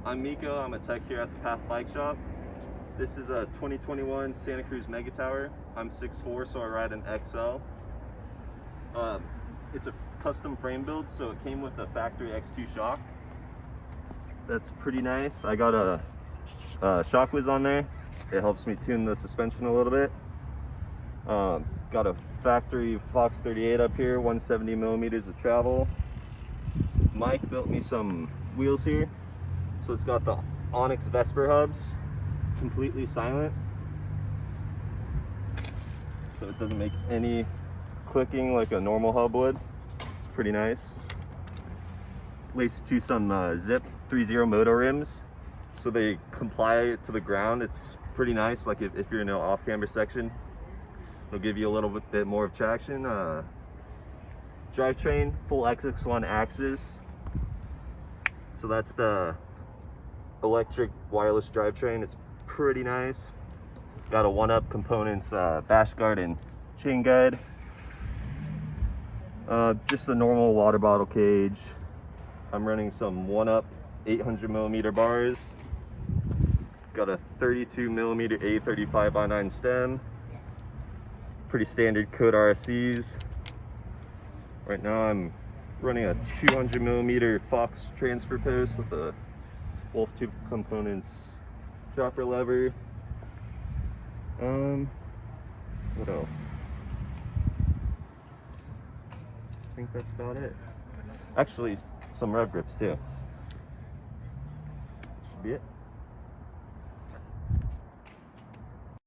I'm Mikko. I'm a tech here at the Path Bike Shop. This is a 2021 Santa Cruz Megatower. I'm 6'4", so I ride an XL. It's a custom frame build, so it came with a factory X2 shock. That's pretty nice. I got a shock whiz on there. It helps me tune the suspension a little bit. Got a factory Fox 38 up here, 170 millimeters of travel. Mike built me some wheels here. So it's got the Onyx Vesper hubs, completely silent. So it doesn't make any clicking like a normal hub would. It's pretty nice. Laced to some Zipp 3.0 Moto rims, so they comply to the ground. It's pretty nice. Like if you're in an off-camber section, it'll give you a little bit more of traction. Drivetrain, full XX1 axis. So that's the electric wireless drivetrain. It's pretty nice. Got a 1UP Components bash guard and chain guide. Just a normal water bottle cage. I'm running some 1UP 800 millimeter bars. Got a 32 millimeter A35i9 stem. Pretty standard Code RSCs. Right now I'm running a 200 millimeter Fox transfer post with a Wolf Tube Components dropper lever. What else? I think that's about it. Actually, some rev grips too. Should be it.